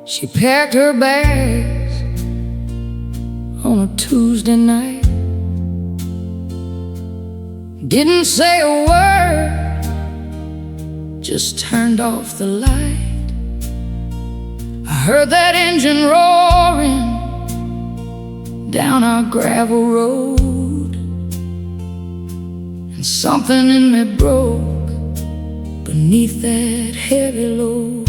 She packed her bags on a Tuesday night, didn't say a word, just turned off the light. I heard that engine roaring down our gravel road, and something in me broke beneath that heavy load.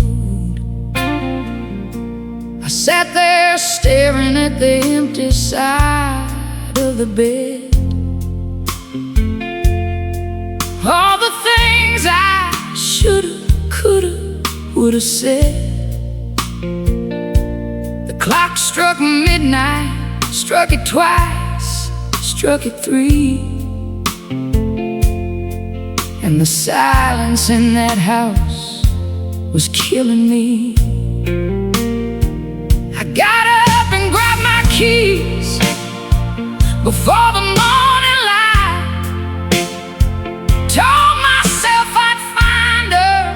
I sat there staring at the empty side of the bed. All the things I shoulda, coulda, woulda said. The clock struck midnight, struck it twice, struck it three, and the silence in that house was killing me. I got up and grabbed my keys before the morning light. Told myself I'd find her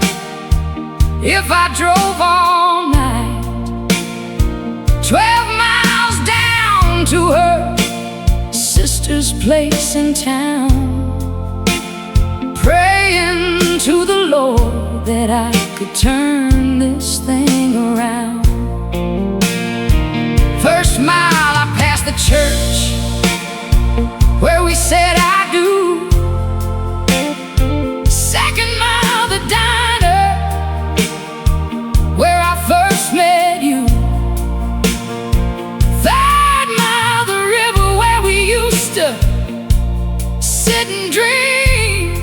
if I drove all night. 12 miles down to her sister's place in town, praying to the Lord that I could turn this thing around. First mile I passed the church where we said I do. Second mile the diner where I first met you. Third mile the river where we used to sit and dream.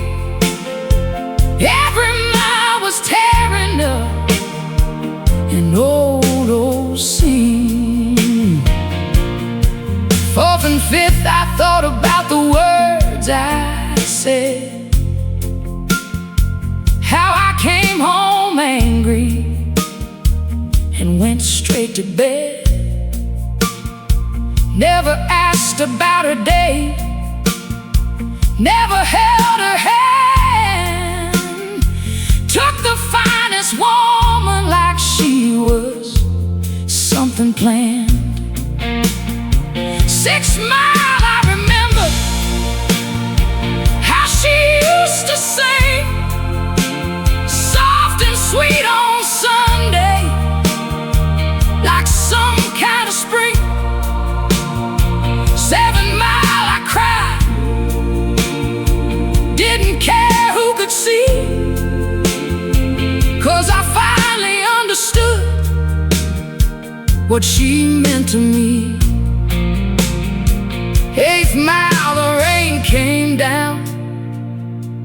Every mile was tearing up an old scene. Fourth and fifth I thought about the words I said, how I came home angry and went straight to bed. Never asked about her day, never held her hand. Took the finest woman like she was something planned. 6 Mile I remember how she used to sing, soft and sweet on Sunday, like some kind of spring. 7 Mile I cried, didn't care who could see, 'cause I finally understood what she meant to me. 8th Mile the rain came down,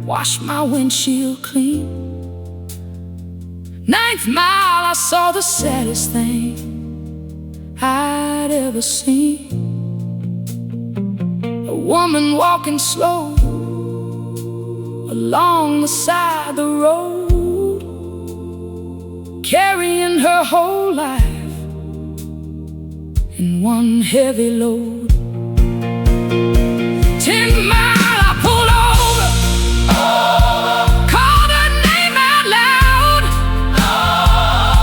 washed my windshield clean. 9th Mile I saw the saddest thing I'd ever seen. A woman walking slow along the side of the road, carrying her whole life in one heavy load. 10 Mile I pulled over, called her name out loud.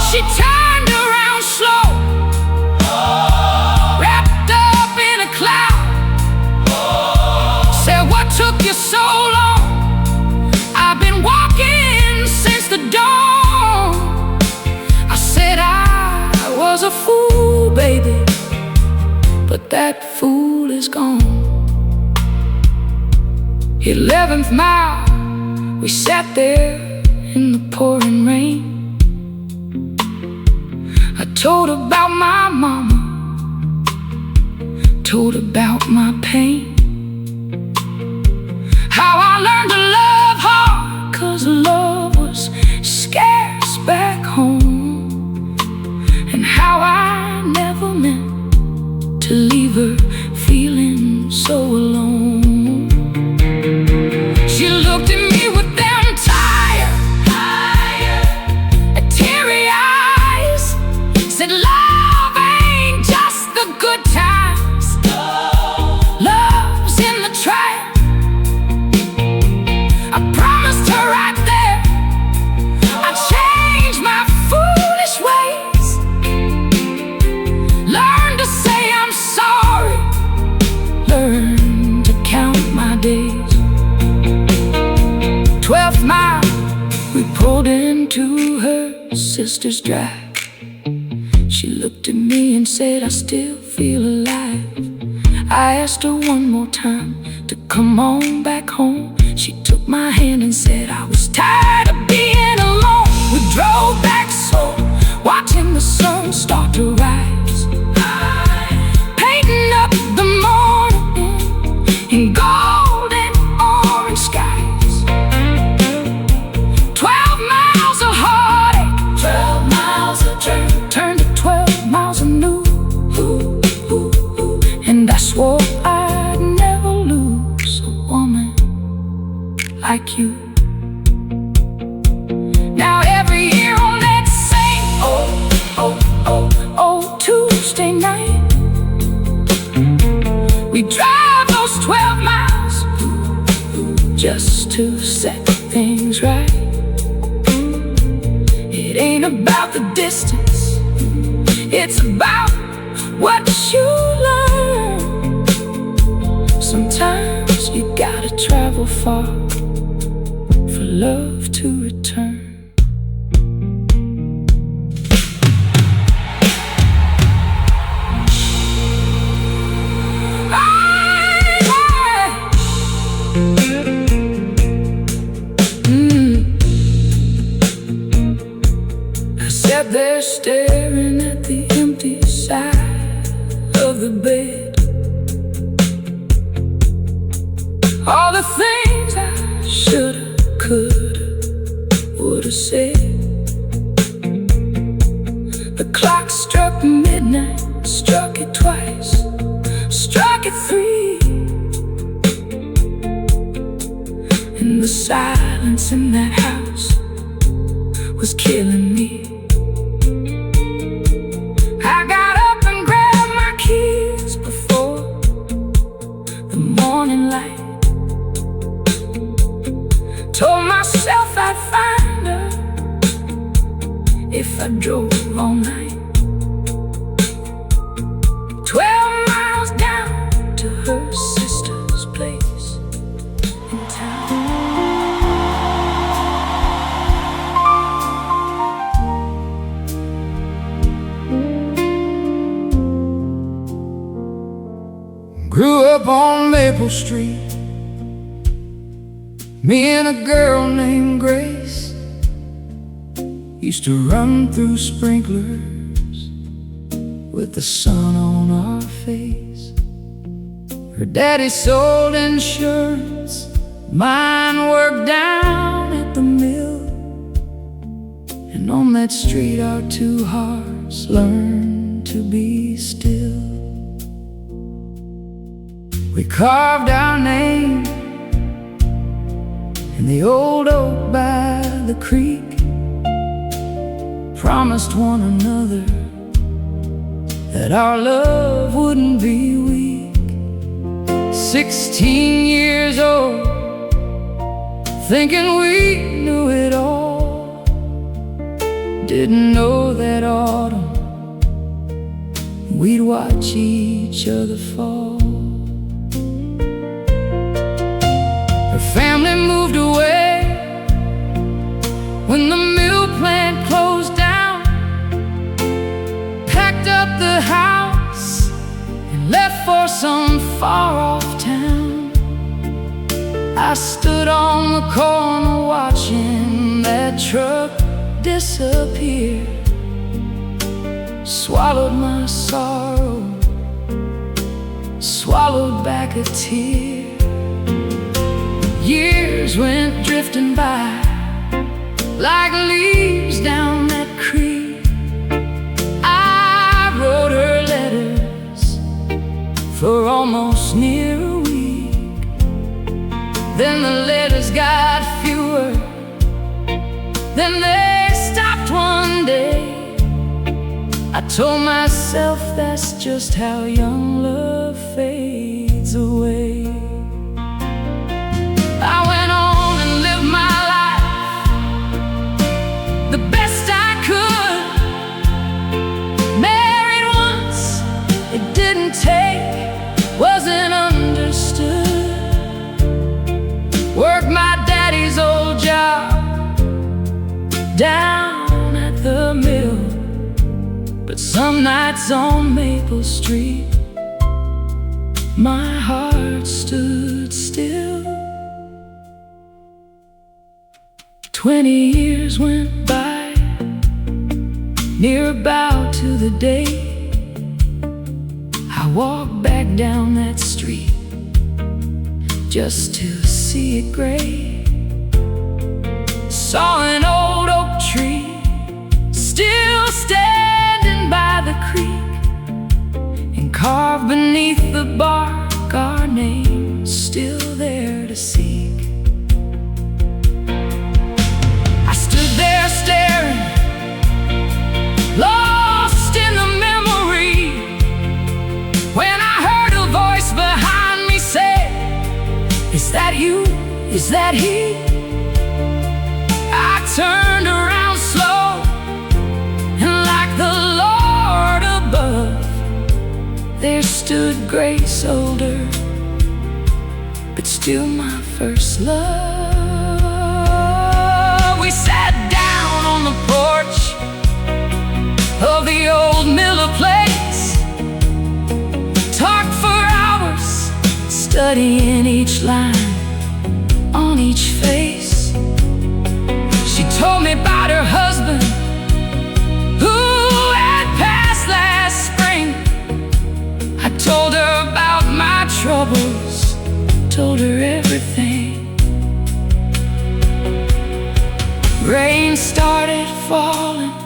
She turned around slow, wrapped up in a cloud. Said, what took you so long? I've been walking since the dawn. I said I was a fool, baby, but that fool is gone. 11th Mile, we sat there in the pouring rain. I told about my mama, told about my pain, how I learned to love hard 'cause love was scarce back home, and how I never meant to leave her feeling so alone. She looked at me with them tired, teary eyes, said love ain't just the good times. Love pulled into her sister's drive. She looked at me and said, I still feel alive. I asked her one more time to come on back home. She took my hand and said, I was tired of being alone. We drove back slow, watching the sun start to rise, painting up the morning in golden orange skies. 12 miles of heartache, 12 miles of turn, turned to 12 miles of new. And I swore I'd never lose a woman like you. Now every year on that same Tuesday night, we drive those 12 miles just to set things right. It ain't about the distance, it's about what you learn. Sometimes you gotta travel far for love to return. I sat there staring at the empty side of the bed. All the things I shoulda, coulda, woulda said. The clock struck midnight, struck it twice, struck it 3. And the silence in that house was killing me. I got up and grabbed my keys before the morning light. Told myself I'd find her if I drove all night. 12 miles down to her sister's place in town. Grew up on Maple Street, me and a girl named Grace used to run through sprinklers with the sun on our face. Her daddy sold insurance, mine worked down at the mill. And on that street our 2 hearts learned to be still. We carved our name in the old oak by the creek, promised one another that our love wouldn't be weak. 16 years old, thinking we knew it all. Didn't know that autumn we'd watch each other fall. Her family moved away when the mill plant closed down, packed up the house and left for some far-off town. I stood on the corner watching that truck disappear, swallowed my sorrow, swallowed back a tear. Years went drifting by like leaves down that creek. I wrote her letters for almost near a week. Then the letters got fewer, then they stopped one day. I told myself that's just how young love fades away. I went on and lived my life the best I could. Married once, it didn't take, wasn't understood. Worked my daddy's old job, down at the mill, but some nights on Maple Street my heart stood still. 20 years went by, near about to the day I walked back down that street just to see it gray. Saw an old oak tree still standing by the creek, and carved beneath the bark our names still there to seek. I stood there staring, lost in the memory, when I heard a voice behind me say, "Is that you? Is that he?" I turned around slow, and like the Lord above, there stood Grace, older, but still my first love. We sat down on the porch of the old Miller place, talked for hours, studying each line on each face. She told me about her husband who had passed last spring. I told her about my troubles, told her everything. Rain started falling,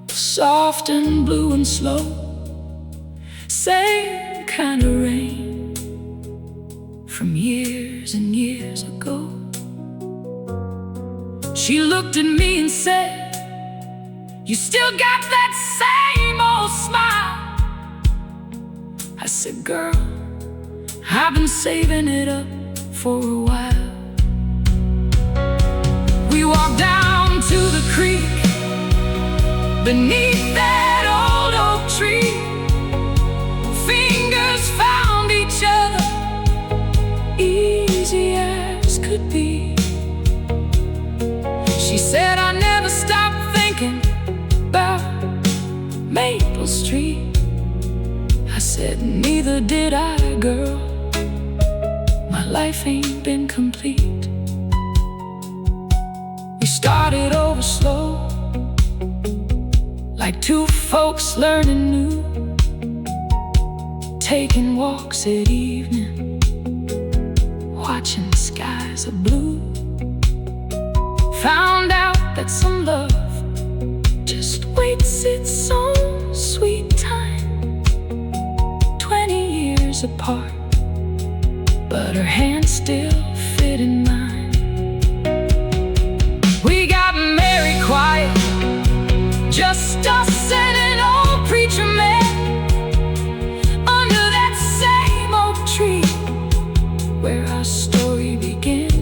soft and blue and slow, same kind of rain from years and years ago. She looked at me and said, "You still got that same old smile." I said, "Girl, I've been saving it up for a while." We walked down to the creek beneath that old oak tree. Fingers found each other, easy as could be. She said, "I never stopped thinking about Maple Street." I said, "Neither did I, girl. My life ain't been complete." We started over slow, like two folks learning new, taking walks at evening, watching the skies of blue. Found out that some love just waits its own sweet time. 20 years apart, but her hand still fit in mine. We got married quiet, just us and an old preacher man, under that same oak tree where our story began.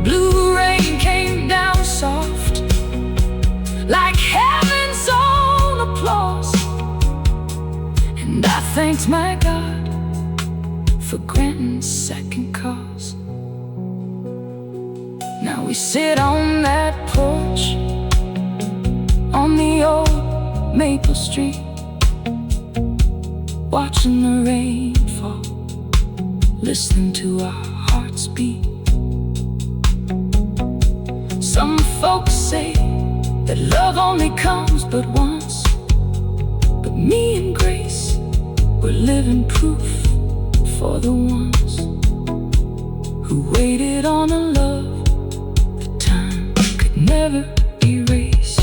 Blue rain came down soft, like heaven's own applause, and I thanked my God for granting second cause. Now we sit on that porch on the old Maple Street, watching the rain fall, listening to our hearts beat. Some folks say that love only comes but once, but me and Grace, we're living proof for the ones who waited on a love that time could never erase.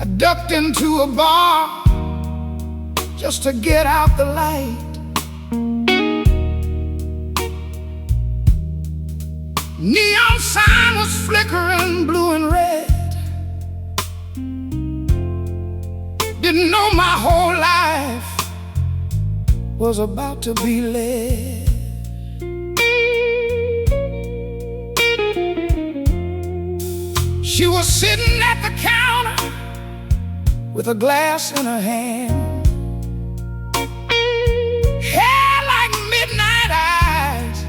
I ducked into a bar just to get out the light. Neon sign was flickering blue and red. Didn't know my whole life was about to be led. She was sitting at the counter with a glass in her hand, hair like midnight eyes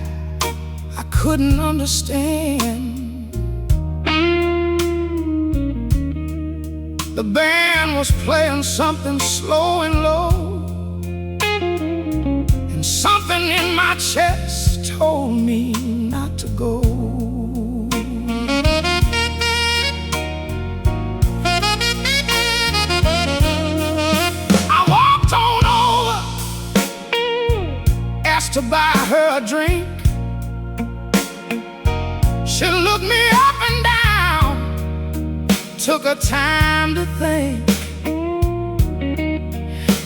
I couldn't understand. The band was playing something slow and low, and something in my chest told me not to go. To buy her a drink, she looked me up and down, took her time to think.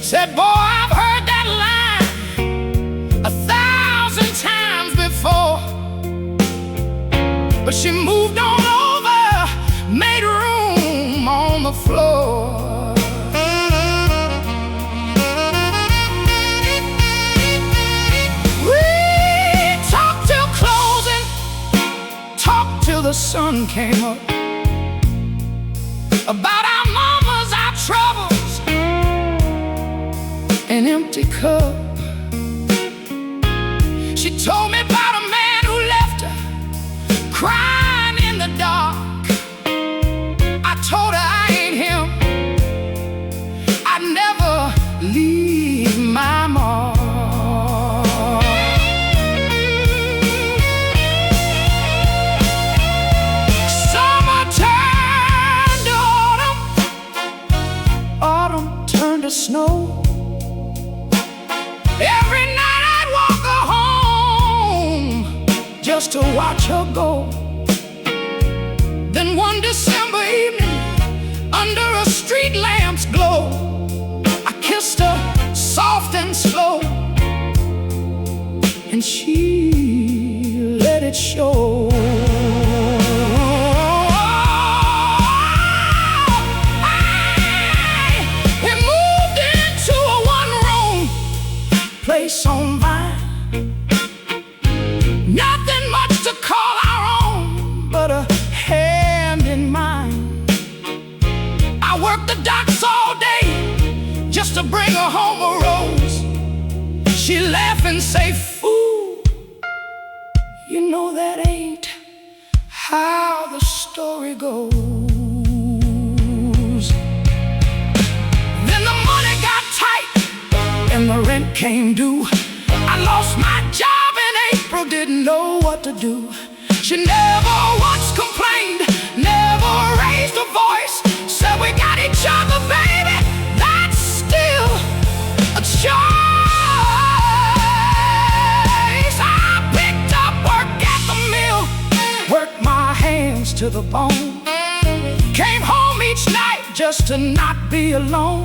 Said, boy, I've heard that line 1,000 times before. But she moved on over, made room on the floor. The sun came up, about our mamas, our troubles, an empty cup. She told me about a man who left her, crying in the dark. I told her I ain't him, I'd never leave my mark. Snow. Every night I'd walk her home just to watch her go. Then one December evening, under a street lamp's glow, I kissed her soft and slow, and she let it show. On mine, nothing much to call our own, but a hand in mine. I worked the docks all day just to bring her home a rose. She laugh and say, fool, you know that ain't how the story goes. Then the money got tight and the rent came due. I lost my job in April, didn't know what to do. She never once complained, never raised a voice. Said we got each other, baby, that's still a choice. I picked up work at the mill, worked my hands to the bone. Came home each night just to not be alone.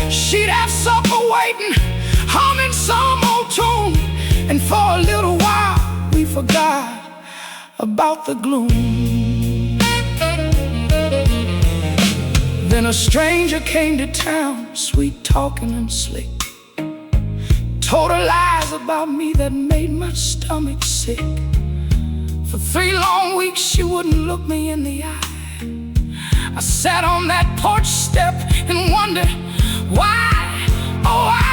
She'd have supper waiting, humming some old tune, and for a little while we forgot about the gloom. Then a stranger came to town, sweet talking and slick, told her lies about me that made my stomach sick. For 3 long weeks she wouldn't look me in the eye. I sat on that porch step and wondered why, oh why.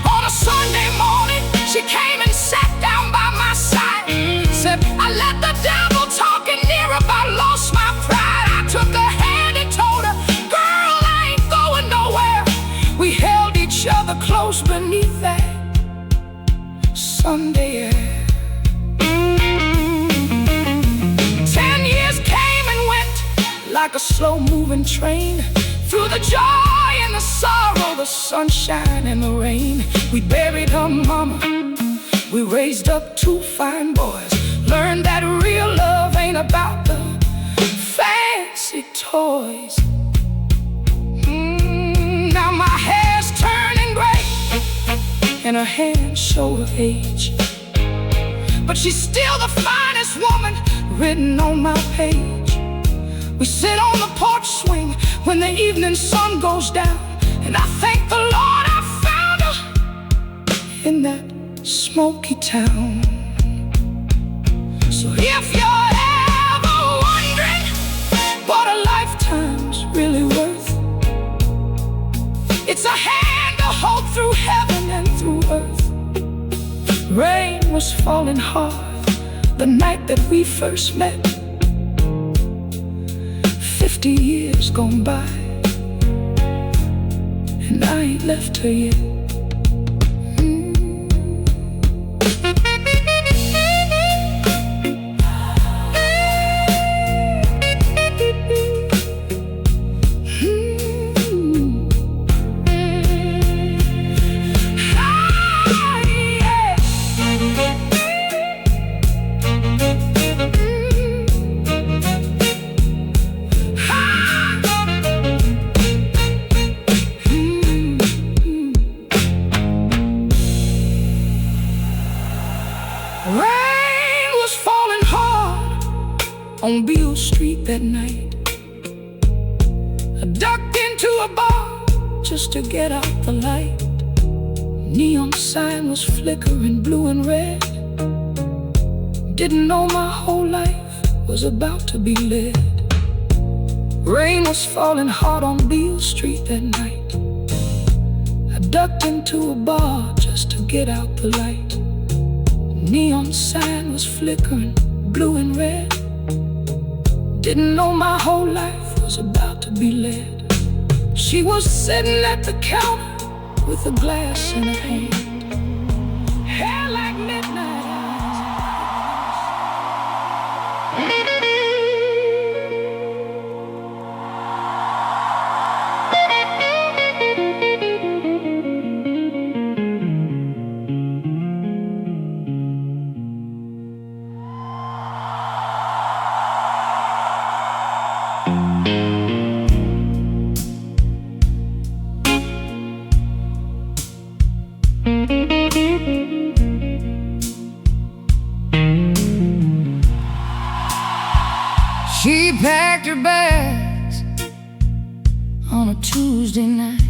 On a Sunday morning she came and sat down by my side. Said, I let the devil talk in near about lost my pride. I took her hand and told her, girl, I ain't going nowhere. We held each other close beneath that Sunday air. 10 years came and went like a slow-moving train, through the joy and the sorrow, the sunshine and the rain. We buried her mama, we raised up 2 fine boys, learned that real love ain't about the voice. Now my hair's turning gray and her hands show her age, but she's still the finest woman written on my page. We sit on the porch swing when the evening sun goes down, and I thank the Lord I found her in that smoky town. So if you're ever wondering what a lifetime's really worth, it's a hand to hold through heaven and through earth. Rain was falling hard the night that we first met. 50 years gone by, and I ain't left her yet. Rain was falling hard on Beale Street that night. I ducked into a bar just to get out the light. Neon sign was flickering blue and red. Didn't know my whole life was about to be lit. Rain was falling hard on Beale Street that night. I ducked into a bar just to get out the light. Neon sign was flickering blue and red. Didn't know my whole life was about to be lit. She was sitting at the counter with a glass in her hand, hair like midnight She packed her bags on a Tuesday night.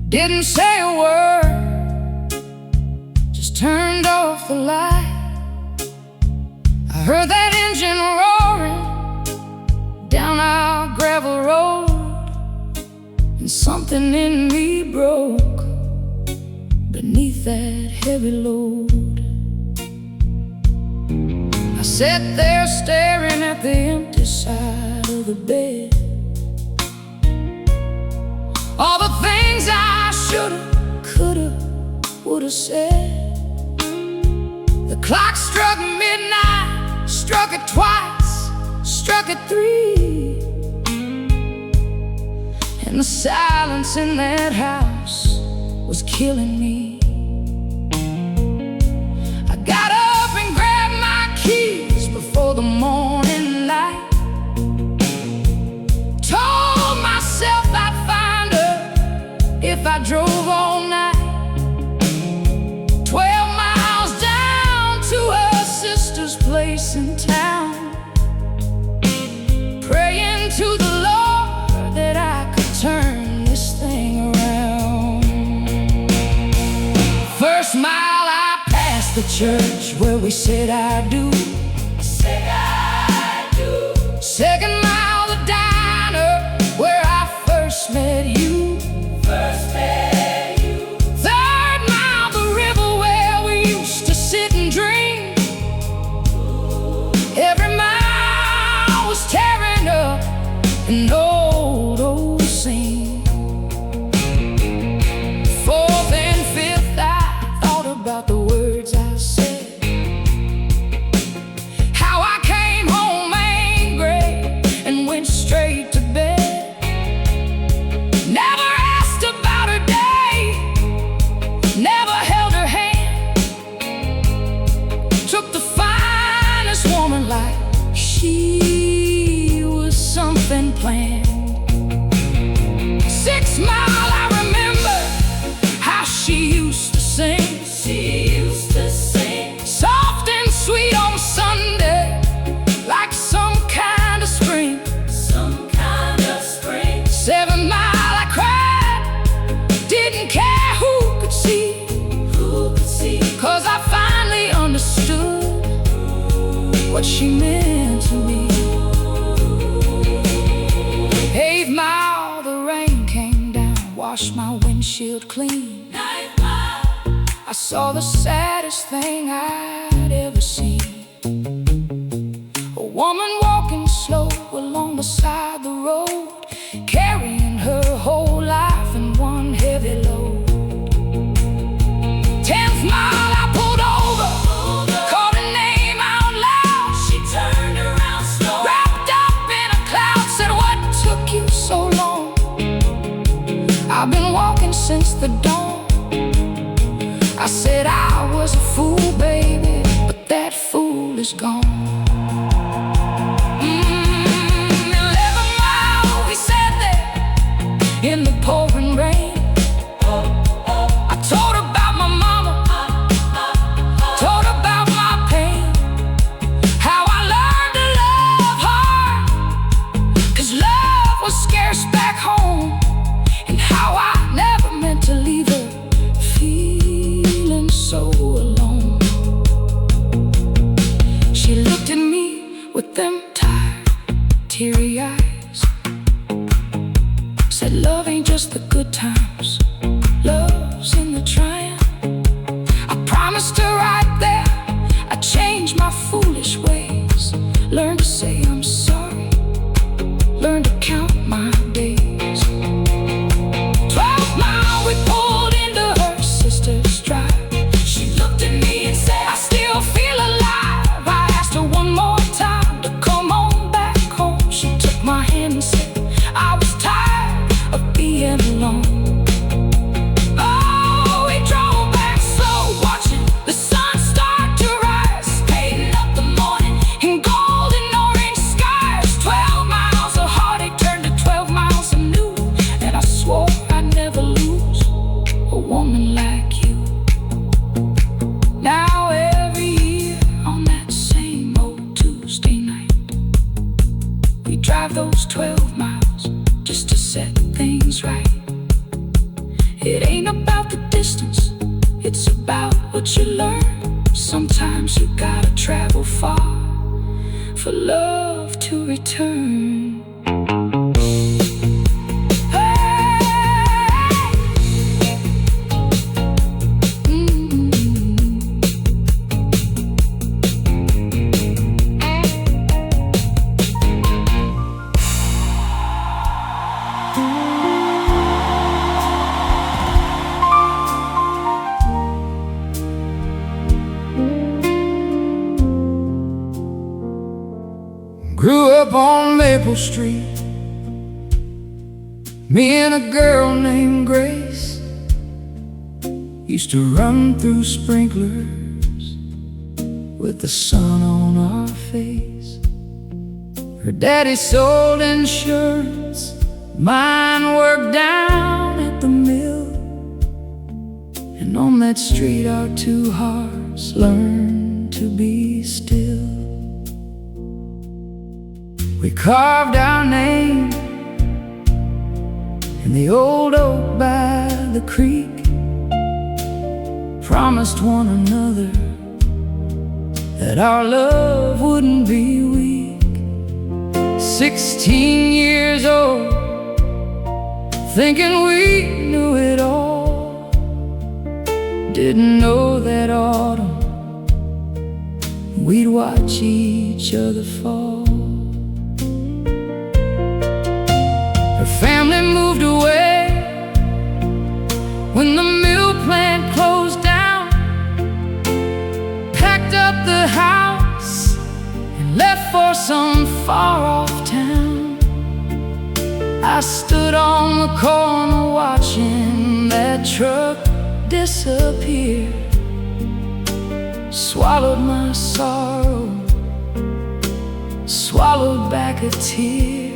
Didn't say a word, just turned off the light. I heard that engine roaring down our gravel road, and something in me broke beneath that heavy load. I sat there staring at the empty side of the bed. All the things I shoulda, coulda, woulda said. The clock struck midnight, struck it twice, struck it 3, and the silence in that house was killing me. I got up and grabbed my keys before the morning light. Told myself I'd find her if I drove all night. 12 miles down to her sister's place in town, praying to the Lord that I could turn this thing around. First mile I passed the church where we said I do. Second mile the diner where I first met you. Third mile the river where we used to sit and drink. Every mile was tearing up an old scene. Fourth and fifth I thought about the words I said. How I came home angry and went straight to bed. Never asked about her day, never held her hand. Took the finest woman like she was nothing planned. 6 Mile, I remember how she used to sing. Soft and sweet on Sunday, like some kind of spring. 7 Mile, I cried, didn't care who could see. 'Cause I finally understood what she meant to me. 8 Mile, the rain came down, washed my windshield clean. I saw the saddest thing I'd ever seen. A woman walking slow along the side of the road, carrying her whole life in one heavy load. 10th Mile, I pulled over, called her name out loud. She turned around slow, wrapped up in a cloud, said, "What took you so long?" "I've been walking since the dawn." I said, "I was a fool, baby, but that fool is gone." 11 Mile, we sat there in the pouring rain. I told about my mama, told about my pain, how I learned to love hard, 'cause love was scarce back home, and how I never meant to leave her feeling so alone. She looked at me with them tired, teary eyes, said, "Love ain't just the good times, love's in the trying." I promised her right there I'd change my foolish ways, learn to say I'm sorry, learn to count my days. 12 Mile, we pulled into her sister's drive. She looked at me and said, "I still feel alive." I asked her one more time to come on back home. She took my hand and said, "I was tired of being alone." Oh, we drove back slow, watching the sun start to rise, painting up the morning in golden orange skies. 12 miles of heartache turned to 12 miles of new, and I swore I'd never lose a woman like you. Now every year on that same old Tuesday night, we drive those 12 miles just to set things right. It ain't about the distance, it's about what you learn. Sometimes you gotta travel far for love to return. Grew up on Maple Street, me and a girl named Grace used to run through sprinklers with the sun on our face. Her daddy sold insurance, mine worked down at the mill, and on that street our two hearts learned to be still. We carved our name in the old oak by the creek, promised one another that our love wouldn't be weak. 16 years old, thinking we knew it all, didn't know that autumn we'd watch each other fall. Her family moved away when the mill plant closed down, packed up the house and left for some far-off town. I stood on the corner watching that truck disappear, swallowed my sorrow, swallowed back a tear.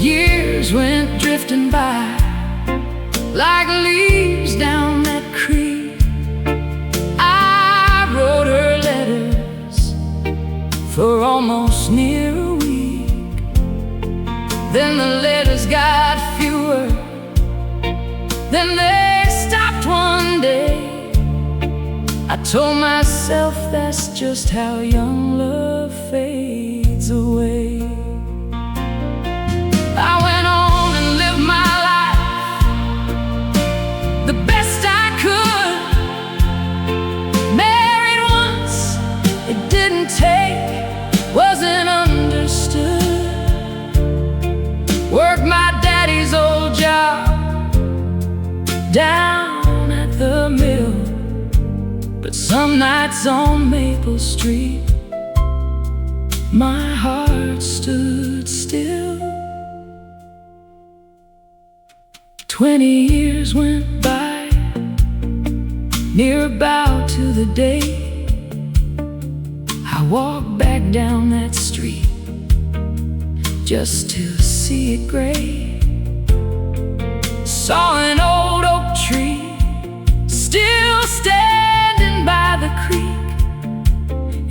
Years went drifting by like leaves down that creek. I wrote her letters for almost near a week. Then the letters got fewer, then they stopped one day. I told myself that's just how young love fades away. I went on and lived my life the best I could. Married once, it didn't take, wasn't understood. Worked my daddy's old job down at the mill, but some nights on Maple Street my heart stood still. 20 years went by, near about to the day I walked back down that street just to see it gray. Saw an old oak tree still standing by the creek,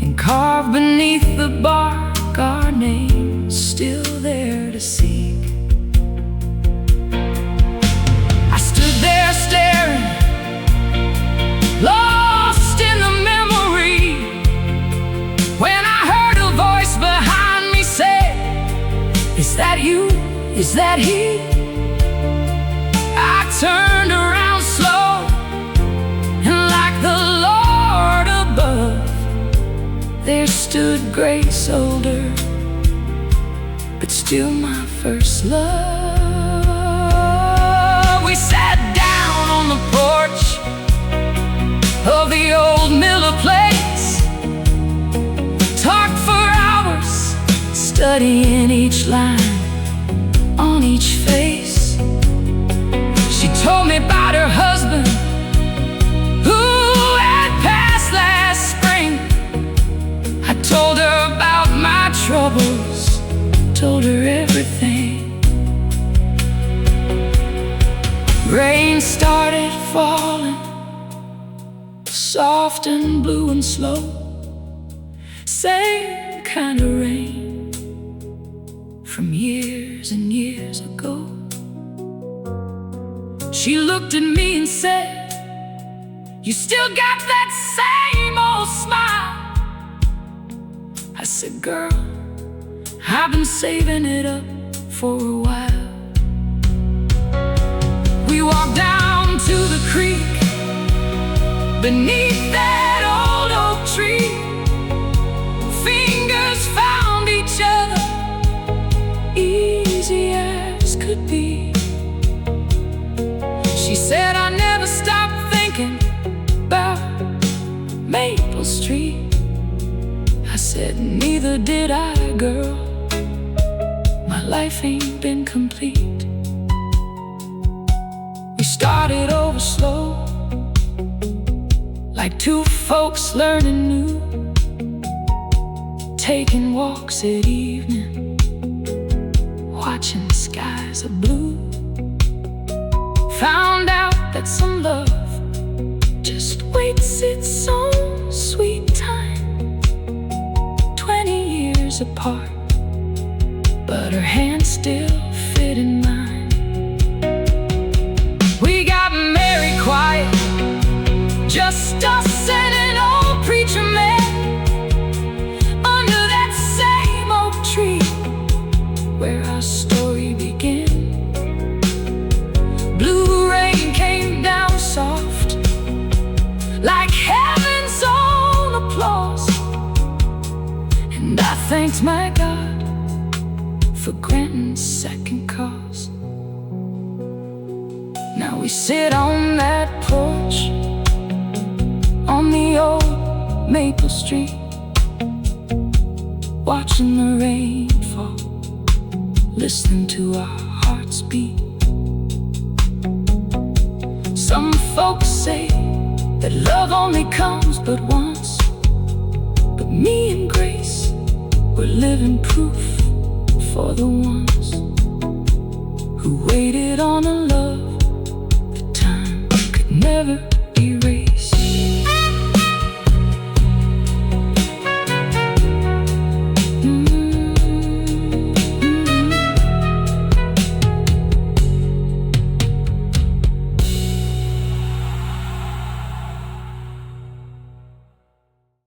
and carved beneath the bark our names still there to seek. I stood there staring, lost in the memory, when I heard a voice behind me say, "Is that you? Is that he?" I turned around slow, and like the Lord above, there stood grace older, but still my first love. We sat down on the porch of the old Miller place, talked for hours, studying each line on each face. She told me about her husband who had passed last spring. I told her about my troubles, told her everything. Rain started falling, soft and blue and slow, same kind of rain from years and years ago. She looked at me and said, "You still got that same old smile." I said, "Girl, I've been saving it up for a while." We walked down to the creek beneath that old oak tree. Fingers found each other, easy as could be. She said, "I never stopped thinking about Maple Street." I said, "Neither did I, girl. My life ain't been complete." We started over slow, like two folks learning new, taking walks at evening, watching skies of blue. Found out that some love just waits its own sweet time. 20 years apart, but her hand still fit in mine. We got married quiet, just us and an old preacher man, under that same oak tree where our story began. Blue rain came down soft, like heaven's own applause, and I thanked my God for granting second cause. Now we sit on that porch on the old Maple Street, watching the rain fall, listening to our hearts beat. Some folks say that love only comes but once, but me and Grace, we're living proof for the ones. who waited on a love that time could never